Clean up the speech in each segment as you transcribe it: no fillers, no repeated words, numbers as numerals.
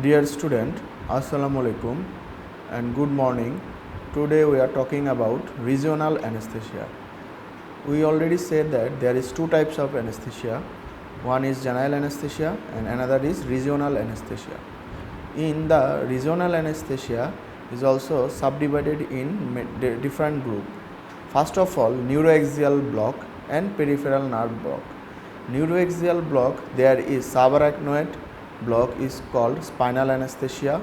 Dear student, Assalamu alaikum and good morning. Today we are talking about regional anesthesia. We already said that there is two types of anesthesia. One is general anesthesia and another is regional anesthesia. In the regional anesthesia is also subdivided in different group. First of all, neuroaxial block and peripheral nerve block. Neuroaxial block, there is subarachnoid block is called spinal anesthesia,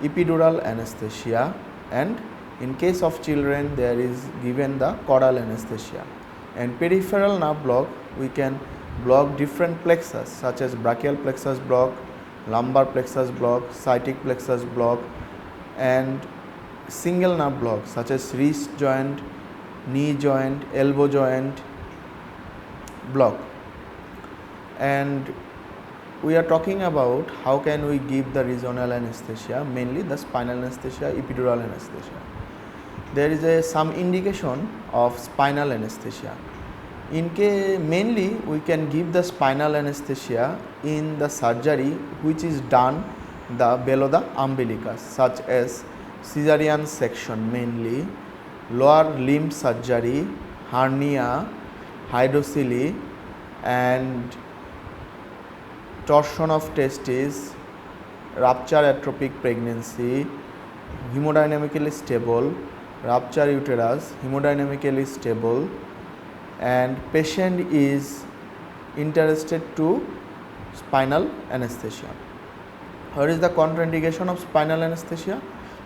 epidural anesthesia, and in case of children there is given the caudal anesthesia. And peripheral nerve block, we can block different plexus such as brachial plexus block, lumbar plexus block, sciatic plexus block, and single nerve block such as wrist joint, knee joint, elbow joint block. And we are talking about how can we give the regional anesthesia, mainly the spinal anesthesia, epidural anesthesia. There is some indication of spinal anesthesia. Mainly we can give the spinal anesthesia in the surgery which is done below the umbilicus, such as cesarean section, mainly lower limb surgery, hernia, hydrocele, and torsion of testes, rupture ectopic pregnancy, hemodynamically stable, rupture uterus, hemodynamically stable, and patient is interested to spinal anesthesia. What is the contraindication of spinal anesthesia?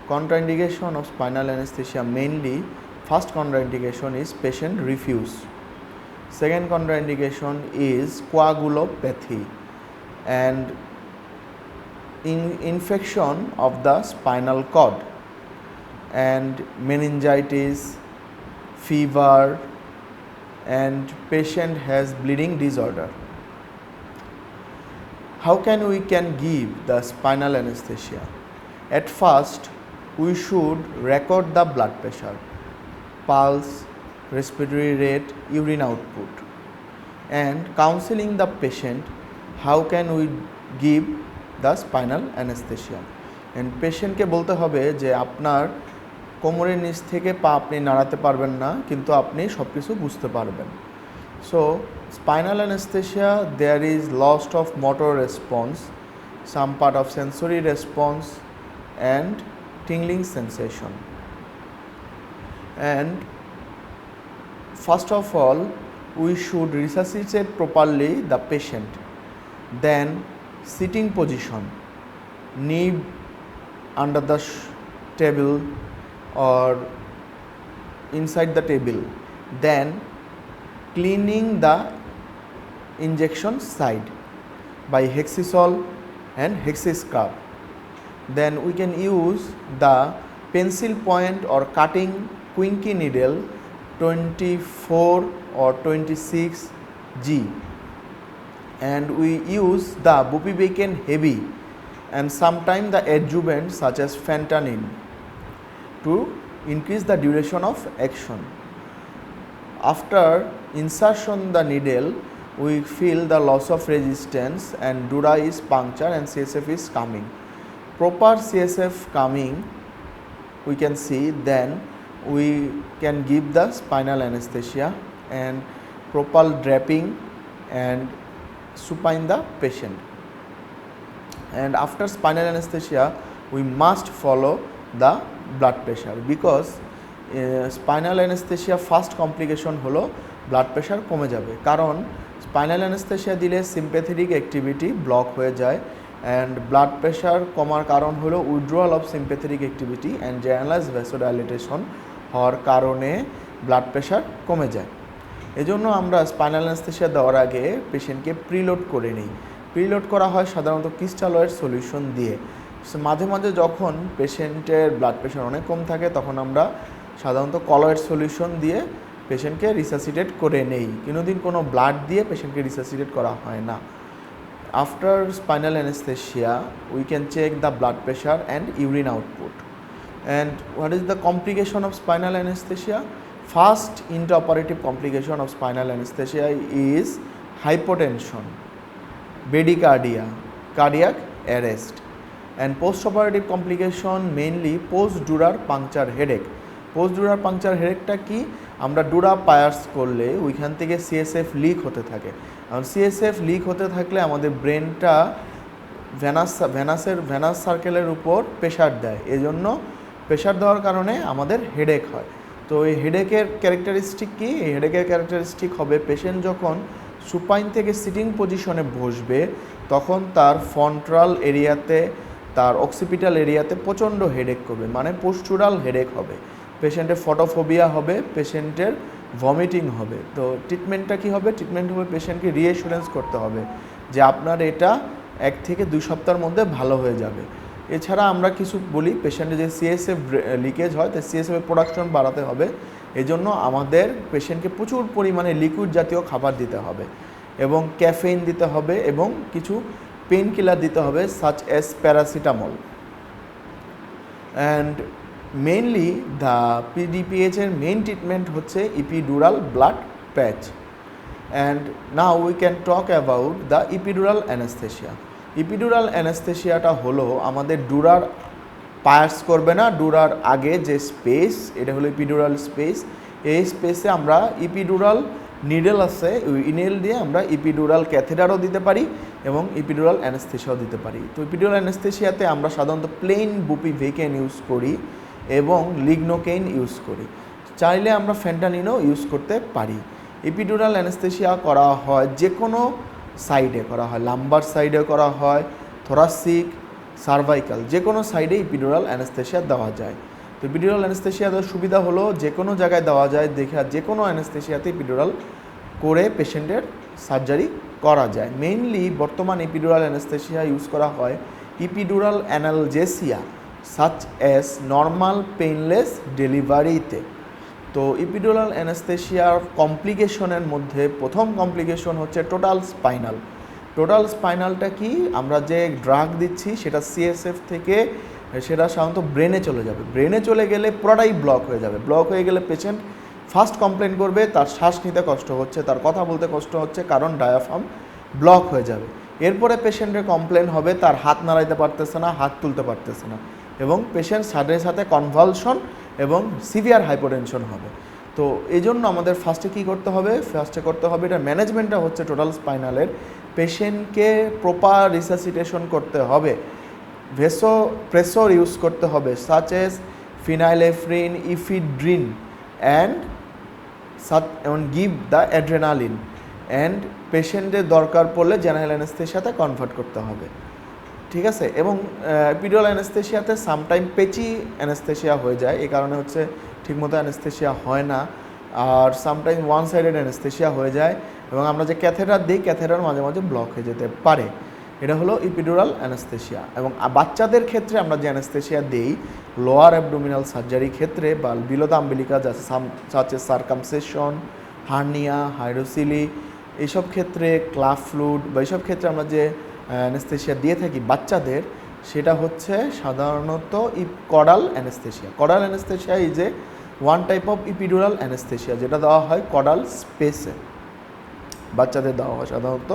Contraindication of spinal anesthesia, mainly first contraindication is patient refuse. Second contraindication is coagulopathy and infection of the spinal cord, and meningitis, fever, and patient has bleeding disorder. How can we give the spinal anesthesia? At first, we should record the blood pressure, pulse, respiratory rate, urine output, and counseling the patient. How can we give the spinal anesthesia? And patient কে বলতে হবে যে আপনার কোমরের নিচ থেকে পা আপনি নাড়াতে পারবেন না, কিন্তু আপনি সবকিছু বুঝতে পারবেন। So spinal anesthesia, there is loss of motor response, some part of sensory response, and tingling sensation. And first of all, we should resuscitate properly the patient. Then sitting position, knee under the table or inside the table. Then cleaning the injection site by hexisol and hexiscrub. Then we can use the pencil point or cutting quinky needle 24 or 26 G, and we use the bupivacaine heavy and sometimes the adjuvant such as fentanyl to increase the duration of action. After insertion the needle, we feel the loss of resistance and dura is punctured and CSF is coming. Proper CSF coming, we can see, then we can give the spinal anesthesia and proper draping and supine the patient. And after spinal anesthesia, we must follow the blood pressure, because spinal anesthesia first complication হলো blood pressure কমে যাবে, কারণ spinal anesthesia দিলে sympathetic activity block হয়ে যায়, and blood pressure কমার কারণ হলো withdrawal of sympathetic activity and generalized vasodilatation হওয়ার কারণে blood pressure কমে যায়। এজন্য আমরা স্পাইনাল অ্যানেস্থেসিয়া দেওয়ার আগে পেশেন্টকে প্রিলোড করে নিই। প্রিলোড করা হয় সাধারণত ক্রিস্টালয়েড সলিউশন দিয়ে। মাঝে মাঝে যখন পেশেন্টের ব্লাড প্রেশার অনেক কম থাকে তখন আমরা সাধারণত কলয়েড সলিউশন দিয়ে পেশেন্টকে রিসাসিটেট করে নেই, কোনোদিন কোনো ব্লাড দিয়ে পেশেন্টকে রিসাসিটেট করা হয় না। After spinal anaesthesia we can check the blood pressure and urine output. And what is the complication of spinal anaesthesia? First intraoperative complication of spinal anesthesia is hypotension, bradycardia, cardiac arrest, and post operative complication mainly post ডুরার puncture headache. Post ডুরার puncture হেডেকটা কি, আমরা dura Peirce করলে ওইখান থেকে CSF leak হতে থাকে। কারণ সিএসএফ লিক হতে থাকলে আমাদের ব্রেনটা ভেনাস সার্কেলের উপর প্রেশার দেয়, এজন্য প্রেশার দেওয়ার কারণে আমাদের হেডেক হয়। তো এই হেডেকের ক্যারেক্টারিস্টিক কি, এই হেডেকের ক্যারেক্টারিস্টিক হবে পেশেন্ট যখন সুপাইন থেকে সিটিং পজিশনে বসবে তখন তার ফ্রন্টাল এরিয়াতে, তার অক্সিপিটাল এরিয়াতে প্রচণ্ড হেডেক করবে, মানে পোস্টুরাল হেডেক হবে, পেশেন্টের ফটোফোবিয়া হবে, পেশেন্টের ভমিটিং হবে। তো ট্রিটমেন্টটা কী হবে, ট্রিটমেন্ট হবে পেশেন্টকে রিঅ্যাসুরেন্স করতে হবে যে আপনার এটা 1 থেকে 2 সপ্তাহের মধ্যে ভালো হয়ে যাবে। এছাড়া আমরা কিছু বলি, পেশেন্টের যে সিএসএফ লিকেজ হয় তাই সিএসএফের প্রোডাকশন বাড়াতে হবে, এজন্য আমাদের পেশেন্টকে প্রচুর পরিমাণে লিকুইড জাতীয় খাবার দিতে হবে এবং ক্যাফেইন দিতে হবে এবং কিছু পেন কিলার দিতে হবে such as paracetamol. And mainly the PDPH এর মেইন ট্রিটমেন্ট হচ্ছে epidural blood patch. And now we can talk about the epidural anaesthesia. Epidural অ্যানেস্থেশিয়াটা হলো আমাদের ডুরার পায়ার্স করবে না, ডুরার আগে যে স্পেস, এটা হলো ইপিডুরাল স্পেস। এই স্পেসে আমরা ইপিডুরাল নিডেল আছে, ওই ইনেল দিয়ে আমরা ইপিডুরাল ক্যাথেটারও দিতে পারি এবং ইপিডুরাল অ্যানেস্থেশিয়াও দিতে পারি। তো ইপিডুরাল অ্যানেস্থেশিয়াতে আমরা সাধারণত প্লেন বুপিভেকেন ইউজ করি এবং লিগনোকেইন ইউজ করি, চাইলে আমরা ফেন্টানিনও ইউজ করতে পারি। ইপিডুরাল অ্যানেস্থেশিয়া করা হয় যে কোনো সাইডে করা হয়, লাম্বার সাইডে করা হয়, থোরাসিক, সার্ভাইকাল, যে কোনো সাইডে ইপিডুরাল অ্যানেস্থেশিয়া দেওয়া যায়। তো ইপিডুরাল অ্যানেস্থেশিয়া দেওয়ার সুবিধা হলো যে কোনো জায়গায় দেওয়া যায়, দেখে যে কোনো অ্যানেস্থেশিয়াতে ইপিডুরাল করে পেশেন্টের সার্জারি করা যায়। মেইনলি বর্তমান ইপিডুরাল অ্যানেস্থেশিয়া ইউজ করা হয় epidural analgesia such as normal painless ডেলিভারিতে। তো ইপিডুরাল অ্যানেস্থেশিয়ার কমপ্লিকেশনের মধ্যে প্রথম কমপ্লিকেশন হচ্ছে টোটাল স্পাইনাল। টোটাল স্পাইনালটা কি, আমরা যে ড্রাগ দিচ্ছি সেটা সিএসএফ থেকে সেটা সাধারণত ব্রেনে চলে যাবে, ব্রেনে চলে গেলে পুরোটাই ব্লক হয়ে যাবে। ব্লক হয়ে গেলে পেশেন্ট ফার্স্ট কমপ্লেন করবে তার শ্বাস নিতে কষ্ট হচ্ছে, তার কথা বলতে কষ্ট হচ্ছে, কারণ ডায়াফ্রাম ব্লক হয়ে যাবে। এরপরে পেশেন্টের কমপ্লেন হবে তার হাত নাড়াইতে পারতেছে না, হাত তুলতে পারতেছে না, এবং পেশেন্ট সাথে সাথে কনভালশন এবং সিভিয়ার হাইপোটেনশন হবে। তো এই জন্য আমাদের ফার্স্টে কী করতে হবে, ফার্স্টে করতে হবে, এটা ম্যানেজমেন্টটা হচ্ছে টোটাল স্পাইনালের, পেশেন্টকে প্রপার রিসাসিটেশন করতে হবে, ভেসোপ্রেসর ইউজ করতে হবে such as phenylephrine, ephedrine and give the adrenaline, and পেশেন্টের দরকার পড়লে জেনারেল অ্যানেস্থেশিয়াতে কনভার্ট করতে হবে, ঠিক আছে। এবং ইপিডুরাল অ্যানেস্থেশিয়াতে সামটাইম পেচি অ্যানেস্থেশিয়া হয়ে যায়, এই কারণে হচ্ছে ঠিকমতো অ্যানেস্থেশিয়া হয় না, আর সামটাইম ওয়ান সাইডেড অ্যানেস্থেশিয়া হয়ে যায়, এবং আমরা যে ক্যাথেটার দিই ক্যাথেটার মাঝে মাঝে ব্লক হয়ে যেতে পারে। এটা হলো ইপিডুরাল অ্যানেস্থেশিয়া। এবং বাচ্চাদের ক্ষেত্রে আমরা যে অ্যানেস্থেশিয়া দিই লোয়ার অ্যাবডোমিনাল সার্জারি ক্ষেত্রে বা বিলো দ্য আম্বিলিকাস আছে সার্কামসেশন, হার্নিয়া, হাইড্রোসিলি, এইসব ক্ষেত্রে ক্লাফ ফ্লুইড বা এইসব ক্ষেত্রে আমরা যে অ্যানেস্থেশিয়া দিয়ে থাকি বাচ্চাদের, সেটা হচ্ছে সাধারণত caudal anaesthesia. Caudal anaesthesia is a one type of epidural anaesthesia, যেটা দেওয়া হয় কডাল স্পেসে, বাচ্চাদের দেওয়া হয় সাধারণত।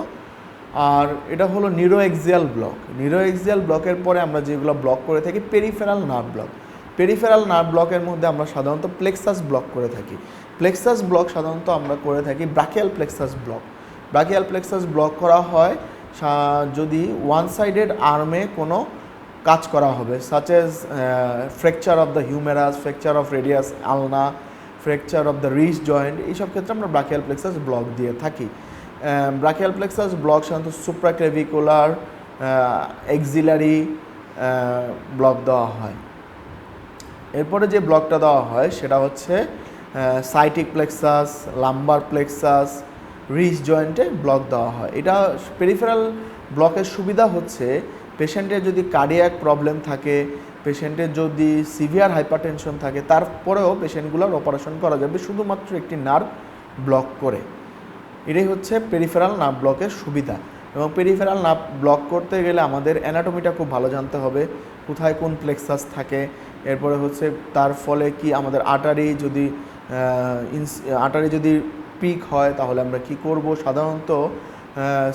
আর এটা হলো নিউরোএক্সিয়াল ব্লক। নিউরোএক্সিয়াল ব্লকের পরে আমরা যেগুলো ব্লক করে থাকি peripheral nerve block. Peripheral nerve ব্লকের মধ্যে আমরা সাধারণত প্লেক্সাস ব্লক করে থাকি। প্লেক্সাস ব্লক সাধারণত আমরা করে থাকি brachial plexus block. Brachial plexus block করা হয় যদি ওয়ান সাইডেড আর্মে কোনো কাজ করা হবে, such as fracture of the humerus, fracture of radius ulna, fracture of the wrist joint, এইসব ক্ষেত্রে আমরা ব্রাকিয়াল প্লেক্সাস ব্লক দিয়ে থাকি। ব্রাকিয়াল প্লেক্সাস ব্লক সাধারণত সুপ্রাক্লেভিকুলার, এক্সিলারি ব্লক দেওয়া হয়। এরপরে যে ব্লকটা দেওয়া হয় সেটা হচ্ছে সাইটিক প্লেক্সাস, লাম্বার প্লেক্সাস, রিস্ট জয়েন্টে ব্লক দেওয়া হয়। এটা পেরিফেরাল ব্লকের সুবিধা হচ্ছে পেশেন্টের যদি কার্ডিয়াক প্রবলেম থাকে, পেশেন্টের যদি সিভিয়ার হাইপারটেনশন থাকে, তারপরেও পেশেন্টগুলোর অপারেশন করা যাবে শুধুমাত্র একটি নার্ভ ব্লক করে। এটাই হচ্ছে পেরিফেরাল নার্ভ ব্লকের সুবিধা। এবং পেরিফেরাল নার্ভ ব্লক করতে গেলে আমাদের অ্যানাটমিটা খুব ভালো জানতে হবে, কোথায় কোন প্লেক্সাস থাকে, এরপরে হচ্ছে তার ফলে কি আমাদের আর্টারি যদি পিক হয় তাহলে আমরা কি করব। সাধারণত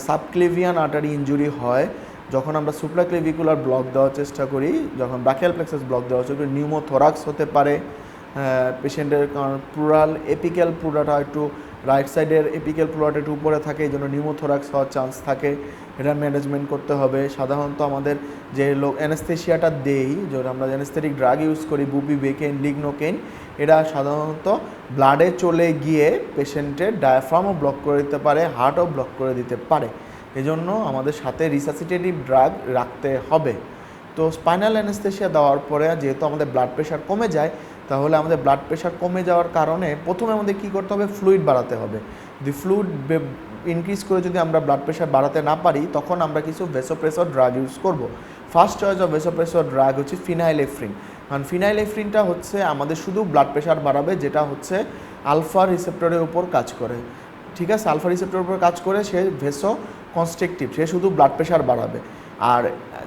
সাবক্লেভিয়ান আর্টারি ইনজুরি হয় যখন আমরা সুপ্রাক্লেভিকুলার ব্লক দেওয়ার চেষ্টা করি, যখন ব্রাকিয়াল প্লেক্সাস ব্লক দেওয়ার চেষ্টা করি, নিউমোথোরাক্স হতে পারে পেশেন্টের, কারণ প্লুরাল এপিক্যাল প্লুরাটা একটু রাইট সাইডের এপিক্যাল প্লুরাটা একটু উপরে থাকে, এই জন্য নিউমোথোরাক্স হওয়ার চান্স থাকে। এটা ম্যানেজমেন্ট করতে হবে। সাধারণত আমাদের যে অ্যানেস্থেসিয়াটা দেই, যেটা আমরা অ্যানেস্থেটিক ড্রাগ ইউজ করি, বুপিভেকেইন, লিগনোকেইন, এরা সাধারণত ব্লাডে চলে গিয়ে পেশেন্টের ডায়াফ্রামও ব্লক করে দিতে পারে, হার্টও ব্লক করে দিতে পারে। এজন্য আমাদের সাথে রিসাসিটেটিভ ড্রাগ রাখতে হবে। তো স্পাইনাল অ্যানেস্থেসিয়া দেওয়ার পরে যেহেতু আমাদের ব্লাড প্রেশার কমে যায়, তাহলে আমাদের ব্লাড প্রেশার কমে যাওয়ার কারণে প্রথমে আমাদের কী করতে হবে, ফ্লুইড বাড়াতে হবে। যদি ফ্লুইড ইনক্রিজ করে যদি আমরা ব্লাড প্রেশার বাড়াতে না পারি, তখন আমরা কিছু ভেসোপ্রেসর ড্রাগ ইউজ করব। ফার্স্ট চয়েস অফ ভেসোপ্রেসর ড্রাগ হচ্ছে ফিনাইলেফ্রিন। কারণ ফিনাইলেফ্রিনটা হচ্ছে আমাদের শুধু ব্লাড প্রেশার বাড়াবে, যেটা হচ্ছে আলফা রিসেপ্টরের উপর কাজ করে। ঠিক আছে, আলফা রিসেপ্টরের উপর কাজ করে, সে ভেসো কনস্ট্রিকটিভ, সে শুধু ব্লাড প্রেশার বাড়াবে। আর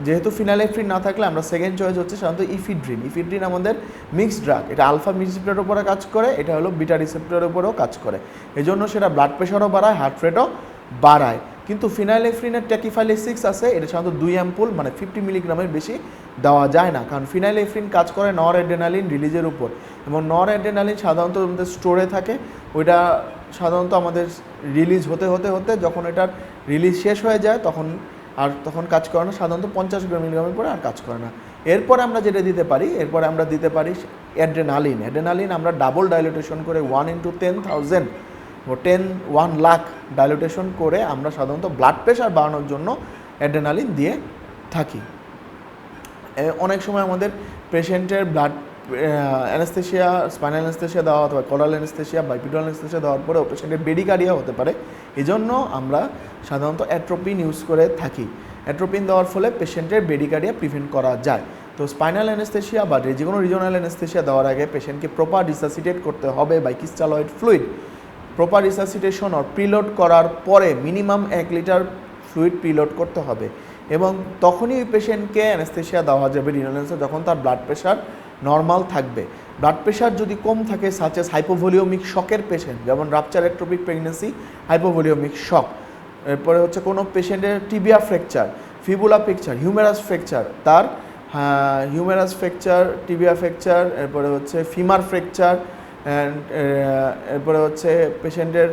যেহেতু ফিনাইলেফ্রিন না থাকলে আমরা সেকেন্ড চয়েস হচ্ছে সাধারণত ইফিড্রিন। ইফিড্রিন আমাদের মিক্সড ড্রাগ, এটা আলফা রিসেপ্টরের উপরে কাজ করে, এটা হলো বিটা রিসেপ্টরের উপরেও কাজ করে। এই জন্য সেটা ব্লাড প্রেশারও বাড়ায়, হার্ট রেটও বাড়ায়। কিন্তু ফিনাইলেফ্রিনের ট্যাকিফাইলেসিক্স আছে, এটা সাধারণত 2 অ্যাম্পুল মানে 50 মিলিগ্রামের বেশি দেওয়া যায় না। কারণ ফিনাইলেফ্রিন কাজ করে নর অ্যাড্রেনালিন রিলিজের উপর, এবং নর অ্যাড্রেনালিন সাধারণত আমাদের স্টোরে থাকে। ওইটা সাধারণত আমাদের রিলিজ হতে হতে হতে যখন এটার রিলিজ শেষ হয়ে যায়, তখন কাজ করে না, সাধারণত 50 মিলিগ্রামের পরে আর কাজ করে না। এরপরে আমরা যেটা দিতে পারি, অ্যাড্রেনালিন। অ্যাড্রেনালিন আমরা ডাবল ডাইলেটেশন করে 1 × 1 লাখ ডাইলেটেশন করে আমরা সাধারণত ব্লাড প্রেশার বাড়ানোর জন্য অ্যাড্রেনালিন দিয়ে থাকি। অনেক সময় আমাদের পেশেন্টের ব্লাড অ্যানেস্থেসিয়া, স্পাইনাল অ্যানেস্থেসিয়া দেওয়া অথবা কোরাল অ্যানেস্থেসিয়া, বাইপিডাল অ্যানেস্থেসিয়া দেওয়ার পরেও পেশেন্টের বেডিকার্ডিয়া হতে পারে। এই জন্য আমরা সাধারণত অ্যাট্রোপিন ইউজ করে থাকি। অ্যাট্রোপিন দেওয়ার ফলে পেশেন্টের বেডিকার্ডিয়া প্রিভেন্ট করা যায়। তো স্পাইনাল অ্যানেস্থেসিয়া বা যে কোনো রিজনাল অ্যানেস্থেসিয়া দেওয়ার আগে পেশেন্টকে প্রপার রিসাসিটেট করতে হবে by crystalloid fluid. Proper resuscitation আর প্রিলোড করার পরে মিনিমাম 1 লিটার ফ্লুইড প্রিলোড করতে হবে, এবং তখনই ওই পেশেন্টকে অ্যানেস্থেসিয়া দেওয়া যাবে রিনাল অ্যানেস্থেসিয়া যখন তার ব্লাড প্রেশার নর্মাল থাকবে। ব্লাড প্রেশার যদি কম থাকে, সাচেস হাইপোভলিউমিক শকের পেশেন্ট, যেমন রাপচার একটোপিক প্রেগনেন্সি, হাইপোভলিউমিক শক, এরপরে হচ্ছে কোনো পেশেন্টের tibia fracture, fibula fracture, humerus fracture, তার হিউমেরাস ফ্র্যাকচার, টিবিয়া ফ্র্যাকচার, এরপরে হচ্ছে ফিমার ফ্র্যাকচার, এরপরে হচ্ছে পেশেন্টের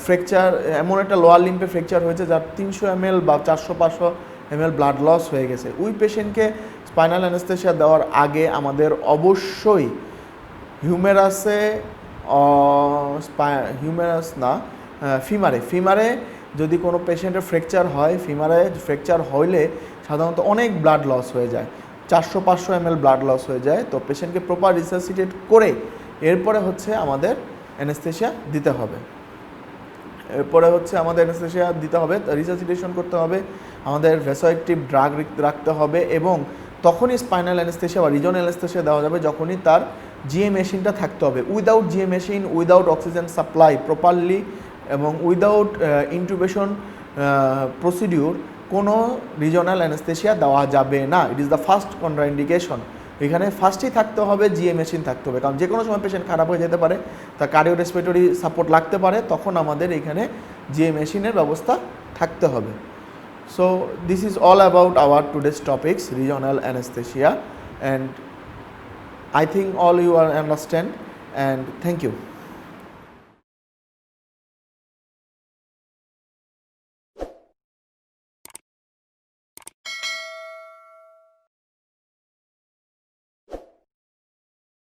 ফ্র্যাকচার, এমন একটা লোয়ার লিম্পে ফ্র্যাকচার হয়েছে যার 300 ml বা 400-500 ml ব্লাড লস হয়ে গেছে। ওই পেশেন্টকে স্পাইনাল অ্যানেস্থেসিয়া দেওয়ার আগে আমাদের অবশ্যই ফিমারে যদি কোনো পেশেন্টের ফ্র্যাকচার হয়, ফিমারে ফ্র্যাকচার হইলে সাধারণত অনেক ব্লাড লস হয়ে যায়, 400-500 ml ব্লাড লস হয়ে যায়। তো পেশেন্টকে প্রপার রিসাসিটেট করে এরপরে হচ্ছে আমাদের অ্যানেস্থেসিয়া দিতে হবে। রিসাসিটেশন করতে হবে, আমাদের ভ্যাসোঅ্যাক্টিভ ড্রাগ রাখতে হবে, এবং তখনই স্পাইনাল অ্যানেস্থেসিয়া বা রিজনাল অ্যানেস্থেসিয়া দেওয়া যাবে যখনই তার জিএ মেশিনটা থাকতে হবে। Without GA machine, without oxygen supply properly এবং উইদাউট ইন্টুবেশন প্রসিডিউর কোনো রিজনাল অ্যানেস্থেসিয়া দেওয়া যাবে না। It is the first contraindication. এখানে ফার্স্টেই থাকতে হবে জিএ মেশিন থাকতে হবে, কারণ যে কোনো সময় পেশেন্ট খারাপ হয়ে যেতে পারে, তার কার্ডিও রেসপিরেটরি সাপোর্ট লাগতে পারে, তখন আমাদের এখানে জিএ মেশিনের ব্যবস্থা থাকতে হবে। So this is all about our today's topics, regional anesthesia, and I think all you are understand, and thank you.